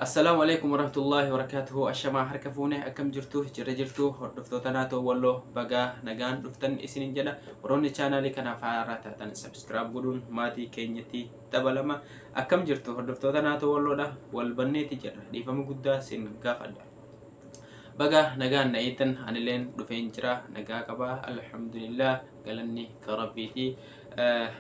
Assalamualaikum warahmatullahi wabarakatuh. Ashamaa harka fuune akkam jirtu jirra jirtu hordoftoota naatoo walloo bagaa nagaan dhuftan isinin jedha. Warroonni chaanaalii kanaaf haaraa taatan subscribe godhuun maatii keenyatti dabalama. Akkam jirtu hordoftoota naatoo walloodha wal banneeti jedha dhiifama guddaa sin gaafadha. Baga nagaan na eetan anileen dhufeen jira nagaa qaba alhamdulillah galanni ka rabbiiti.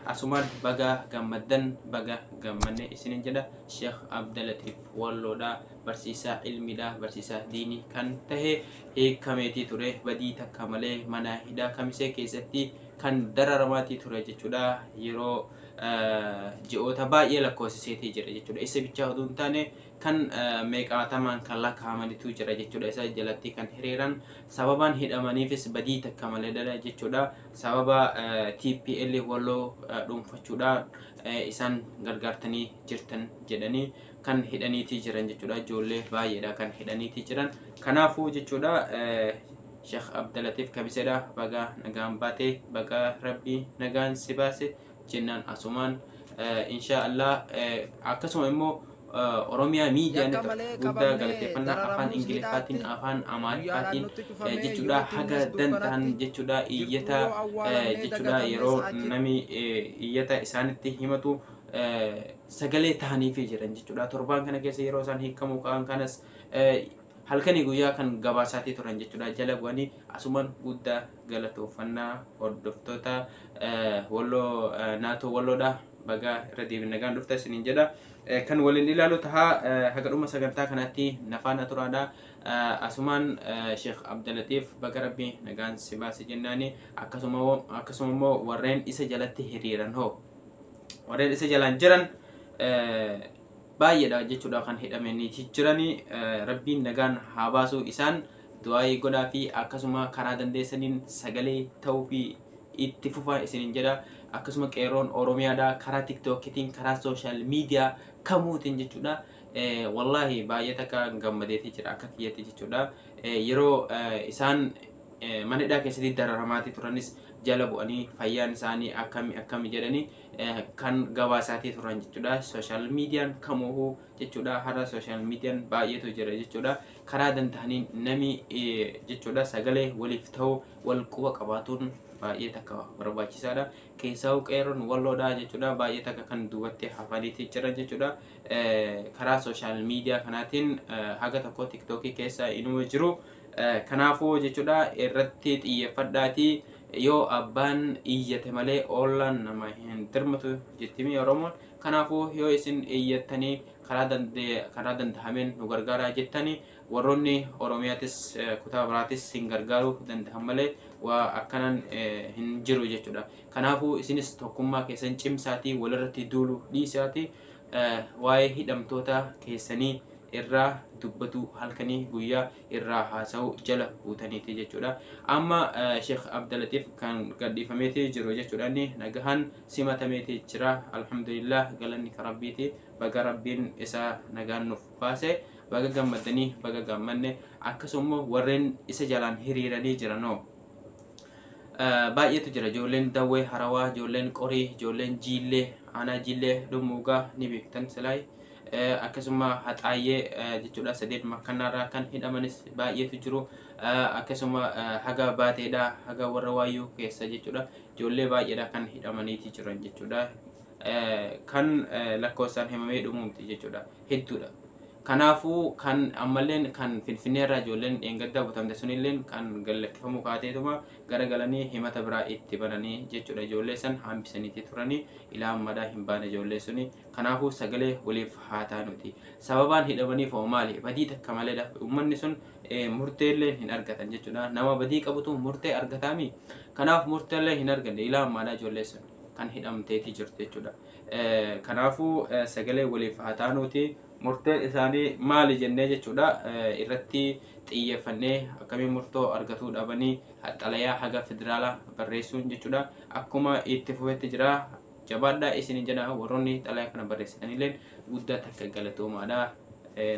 Asumaan baga gammaddan baga gammanne isinin jedha. Sheekh Abdalatif walloodha barsiisaa ilmiidha barsiisaa diinii kan tahe hiikameetii ture badii takka malee mana hidhaa Kamisee keessatti kan dararamaati ture jechuudha. Yeroo ji'oota baay'ee lakkoofsiseetii jira jechuudha. Isa bichaa oduu hin taane kan meeqaatamaan kan lakkaa'amanitu jira jechuudha. Isa jalatti kan hiriiran sababaan hidhamaniifis badii takka malee dhala jechuudha. Sababa TPL walloo dhuunfachuudhaan isaan gargaartanii jirtan jedhanii kan hidhaniitii jiran jechuudha. Ijoollee baay'eedha kan hidhaniitii jiran. Kanaafuu jechuudha Sheekh Abdalatif Kamiseedha baga nagaan baate baga rabbii nagaan si baase jennaan asumaan inshaallah akkasuma immoo Oromiyaa miidiyaan guddaa galateeffannaa afaan Ingiliffaatiin afaan Amaariffaatiin jechuudha haga danda'an jechuudha iyyata jechuudha yeroo nami iyyata isaanitti himatu sagalee ta'aniifii jiran jechuudha. Torbaan kana keessa yeroo isaan hiikamuu qaban kanas halkanii guyyaa kan gabaasaatii turan jechuudha. Jala bu'anii asumaan guddaa galatoofannaa hordoftoota walloo naatoo walloodha baga irra deebiin nagaan dhufta isiniin jedha. Kan waliin ilaalu tahaa haga dhuma sagantaa kanatti nafaana turaadha. Asumaan Sheekh Abdalatif baga rabbii nagaan si baase jennaani akkasuma immoo warreen isa jalatti hiriiran hoo warreen isa jalaan jiran baay'eedha jechuudha kan hidhamanii jiranii. Rabbiin nagaan haa baasu isaan du'aa godhaa fi akkasuma karaa dandeessaniin sagalee ta'uu fi itti fufaa isiniin jedha. Akkasuma qeeroon Oromiyaadha karaa TikTokitiin karaa social media kamuutiin jechuudha. Wallahi baay'ee takka gammadeetii jira akka kiyyatti jechuudha. Yeroo isaan mana hidhaa keessatti dararamaati turanis jala bu'anii fayyaan isaanii akkami jedhanii kan gabaasaatii turan jechuudha. Social mediaan kamuuhuu jechuudha. Har'a social mediaan baay'eetu jira jechuudha. Karaa danda'aniin nami jechuudha sagalee waliif ta'uu wal quba qabaatuun baay'ee takka barbaachisaadha. Keessaa qeeroon walloodha jechuudha. Baay'ee takka kan duubatti hafaniitii jiran jechuudha. Karaa social media kanaatiin haga tokko TikTokii keessa inuma jiru. Kanaafuu jechuudha irratti xiyyeeffadhaatii yoo abbaan iyyate malee ollaan nama hin dirmatu jettimi Oromoon. Kanaafuu yoo isin iyyattanii karaa danda'ameen nu gargaaraa jettanii warroonni Oromiyaatis kutaa biraatis hin gargaaruu danda'an malee waa akkanan hin jiru jechuudha. Kanaafuu isinis tokkummaa keessan cimsaatii walirratti duulu dhiisaatii waa'ee hidhamtoota keessanii irraa dubbatu halkanii guyyaa irraa haasa'u jala buutaniiti jechuudha. Amma Sheekh Abdalatif kan gadhiifameeti jiru jechuudha. Nagahan simatameeti jira alhamdulillah galanni ka rabbiiti. Baga rabbiin isaa nagaan nuuf baase baga gammadanii baga gammanne akkasuma warreen isa jalaan hiriiranii jiranoo baay'eetu jira. Ijoolleen dawwee harawaa ijoolleen qorii ijoolleen jiillee aanaa jiillee dhumuugaa ni beektan silaay akkasuma haxaayyee jechuudha. Sadeet makkannaarraa kan hidhamanis baay'eetu jiru. Akkasuma haga baateedha haga warra waayyuu keessa jechuudha. Ijoollee baay'eedha kan hidhamaniiti jiran jechuudha. Kan lakkoofsaan himamee dhumuumti jechuudha hedduudha. Kanaafuu kan ammalleen kan Finfinneerraa ijoolleen dheengaddaa butamte sunilleen kan gallakkifamu kaateetuma garagalanii himata biraa itti bananii jechuudha. Ijoollee san hambisaniiti turanii ilaa ammadaa hin baane ijoollee suni. Kanaafuu sagalee waliif haa taanuti. Sababaan hidhamaniif hoo maali? Badii takka maleedha. Uummanni sun murteellee hin argatan jechuudha. Nama badii qabutu murtee argataami. Kanaaf murteellee hin arganne ilaa ammadaa ijoollee sun kan hidhamteeti jirtu jechuudha. Kanaafuu sagalee waliif haa taanuti. Murteen isaanii maali jennee jechuudha irratti xiyyeeffannee akkamiin murtoo argatuu dhabanii xalayaa haga federaalaa barreessuun jechuudha. Akkuma itti fufetti jira jabaadhaa isinin jedha. Warroonni xalayaa kana barreessitanillee guddaa takka galatoomaadha.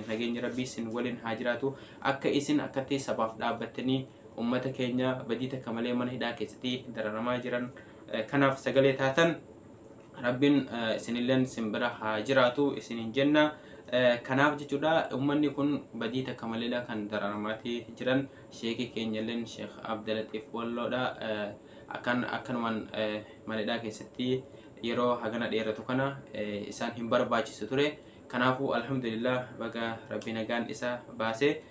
Nageenyi rabbii isin waliin haa jiraatu. Akka isin akkatti sabaaf dhaabbattanii uummata keenya badii takka malee mana hidhaa keessatti dararamaa jiran kanaaf sagalee taatan rabbiin isinilleen simbira haa jiraatu isinin jenna. kanaaf jechuudha ummanni kun badii takka maleedha kan dararamaatti jiran. Sheekii keenyalleen Sheekh Abdulatif Walloodha akkanumaan maneedhaa keessatti yeroo hagana dheeratu kana isaan hin barbaachisu ture. Kanaafuu alhamdulillah baga rabbi nagaan isa baase.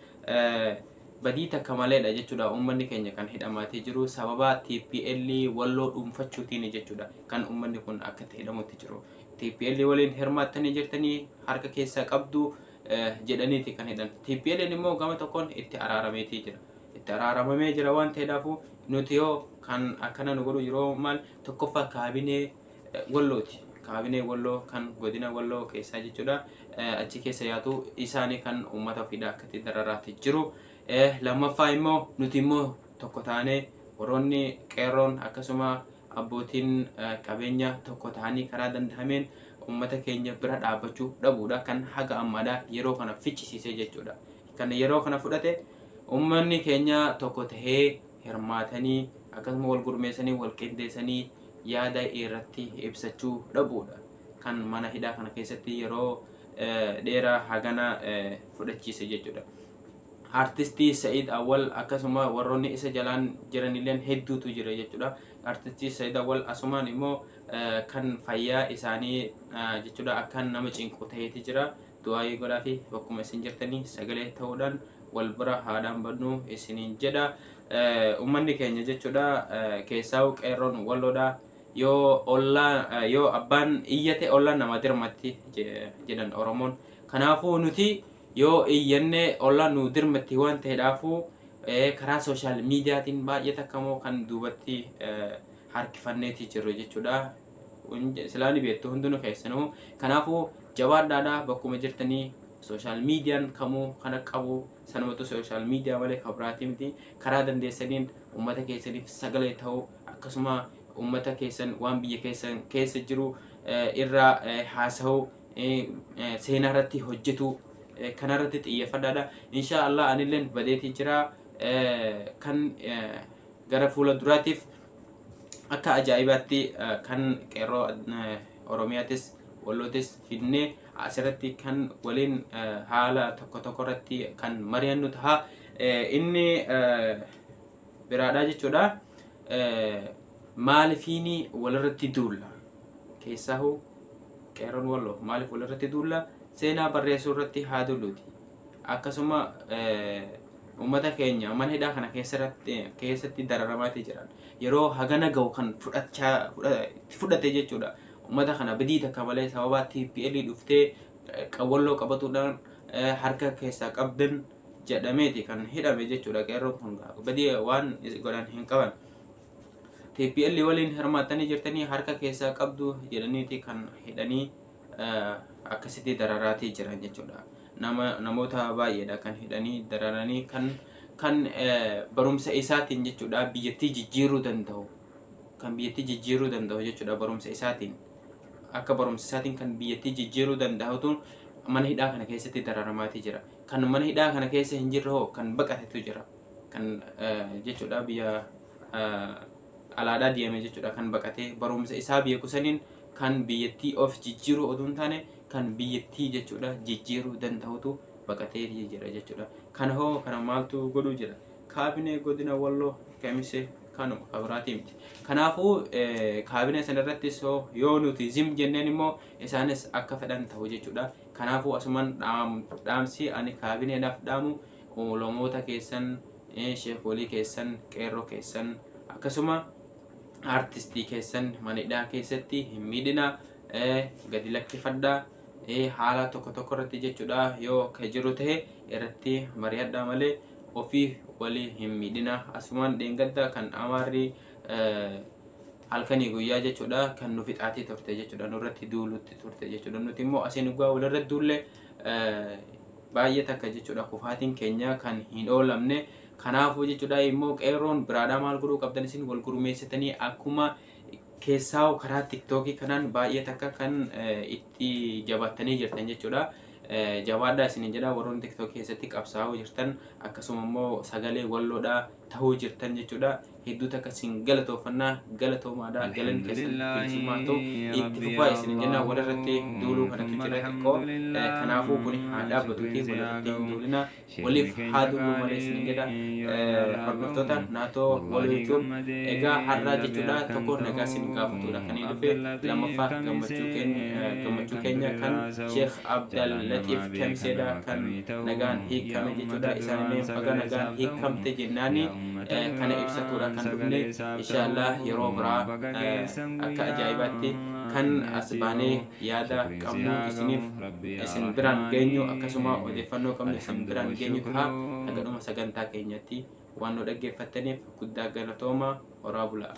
Badii takka maleedha jechuudha ummanni keenya kan hidhamaatee jiru sababa TPL Walloo dhuunfachuutiin jechuudha kan ummanni kun akka hidhamutti jiru. TPL waliin hirmaattanii jirtanii harka keessaa qabdu jedhaniiti kan hidhan. TPL immoo gama tokkoon itti araarameetii jira. Itti araaramamee jira waan ta'eedhaafu nuti yoo kan akkana nu godhu yeroo maal tokkoffaa kaabinee Wallooti. Kaabinee Walloo kan godina Walloo keessaa jechuudha. Achi keessa yaatu isaanii kan uummata ofiidha akkatti dararaatti jiru. Lammaffaa immoo nuti immoo tokko taanee warroonni qeerroon akkasuma abbootiin qabeenya tokko ta'anii karaa danda'ameen uummata keenya bira dhaabbachuu dhabuudha kan haga ammaadhaa yeroo kana fichisiisee jechuudha. Kan yeroo kana fudhate uummanni keenya tokko tahee hirmaatanii akkasuma wal gurmeessanii wal qindeessanii yaada irratti ibsachuu dhabuudha kan mana hidhaa kana keessatti yeroo dheeraa hagana fudhachiise jechuudha. Artistii Said Awwal akkasuma warroonni isa jalaan jiranilleen hedduutu jira jechuudha. Artistii Said Awwal asumaan immoo kan fayyaa isaanii jechuudha akkan nama cinqu ta'eeti jira. Du'aa godhaa fi bakkuma isin jirtanii sagalee ta'uudhaan wal bira haadhaan badnu isiniin jedha. Uummanni keenya jechuudha keessaa qeerroon Walloodha. Yoo abbaan iyyate ollaan nama dirmatti jedhan Oromoon. Kanaafuu nuti yoo iyyanne ollaan nu dirmatti waan ta'eedhaafu karaa sooshaal miidiyaatiin baay'ee takkamoo kan duubatti harkifanneetii jirru jechuudha. Silaani beektu hundinuu keessanuu. Kanaafuu jabaadhaadhaa bakkuma jirtanii sooshaal miidiyaan kamuu kana qabu sanumatu sooshaal miidiyaa malee kabiraatii miti. Karaa dandeessaniin uummata keessaniif sagalee ta'uu akkasuma uummata keessan waan biyya keessan keessa jiru irraa haasa'uu seenaa irratti hojjetu kanarratti xiyyeeffadhaadha. Inshaallah anilleen badeetii jira kan gara fuula duraatiif akka ajaa'ibaatti kan qeerroo Oromiyaatis Wallootis fidnee asirratti kan waliin haala tokko irratti kan mari'annu ta'a. Inni biraadha jechuudha. Maalifiini walirratti duulla keessaahu qeerroon Walloo maaliif walirratti duulla seenaa barreessuu irratti haa dulluuti. Akkasuma uummata keenya mana hidhaa kana keessatti dararamaatti jiran yeroo hagana ga'u kan fudhate jechuudha. Uummata kana badii takka malee sababa TPL dhuftee Walloo qabatuudhaan harka keessaa qabdan jedhameeti kan hidhame jechuudha. Qeerroon kun badii waan godhan hin qaban. TPL waliin hirmaattanii jirtanii harka keessaa qabdu jedhaniiti kan hidhanii akkasitti dararaatii jiran jechuudha. Namoota baay'eedha kan hidhanii dararanii kan barumsa isaatiin jechuudha biyyattii jijjiiruu danda'u. Kan biyyattii jijjiiruu danda'u jechuudha barumsa isaatiin. Akka barumsa isaatiin kan biyyattii jijjiiruu danda'utu mana hidhaa kana keessatti dararamaati jira. Kan mana hidhaa kana keessa hin jirre hoo kan baqatetu jira. Kan jechuudha biyya alaadhaa deeme jechuudha kan baqatee barumsa isaa biyya kusaniin kan biyyattii of jijjiiruu oduu hin taane kan biyyattii jechuudha jijjiiruu danda'utu baqatee jira jechuudha. Kana hoo kana maaltu godhuu jira? Kaabinee godina Walloo Kamisee kanuma kabiraatii miti. Kanaafuu kaabinee sanarrattis yoo nuti zim jenneen immoo isaanis akka fedhan ta'u jechuudha. Kanaafuu asumaan dhaamsi ani kaabineedhaaf dhaamu olomoota keessan sheekolii keessan qeerroo keessan akkasuma artistii keessan mana hidhaa keessatti hin miidhina gadi lakkifadhaa haala tokko irratti jechuudha. Yoo ka jiru ta'e irratti mari'adhaa malee ofii walii hin miidhina. Asumaan dheengadda kan amaarri halkanii guyyaa jechuudha kan nu fixaatii turte jechuudha nurratti duulutti turte jechuudha. Nuti immoo asiin dhugaa walirra duulle baay'ee takka jechuudha kufaatiin keenya kan hin oolamne. Kanaafuu jechuudha immoo qeerroon biraadhaa maal godhuu qabdan isin wal gurmeessitanii akkuma keessaa karaa TikTokii kanaan baay'ee takka kan itti jabaatanii jirtan jechuudha. Jabaadhaa isin jedha warroonni TikTok keessatti qabsaa'uu jirtan akkasuma immoo sagalee Walloodhaa tahuu jirtan jechuudha. Hedduu takka isin galatoofannaa galatoomaadha galan keessan bilisummaatu itti fufaa isin jenna walirratti duuluu kanatu jira xiqqoo kanaafuu kun haa dhaabbatuuti walirratti hin duulina waliif haa duuluu malee isin jedha hordoftoota naatoo wal YouTube egaa har'aa jechuudha tokko nagaa isin gaafatudha kan inni dhufe lammaffaa gammachuu keenya kan Sheekh Abdal Latiif Kamiseedha kan nagaan hiikame jechuudha isaanillee baga nagaan hiikamte jennaani kana ibsatuudha kan dhufne inshallah yeroo biraa akka ajaa'ibaatti kan asbaanee yaada qabnu isiniif isin biraan geenyu akkasuma odeeffannoo qabnu isin biraan geenyu ta'a nagadhuma sagantaa keenyatti waan nu dhaggeeffattaniif guddaa galatooma horaa bulaa.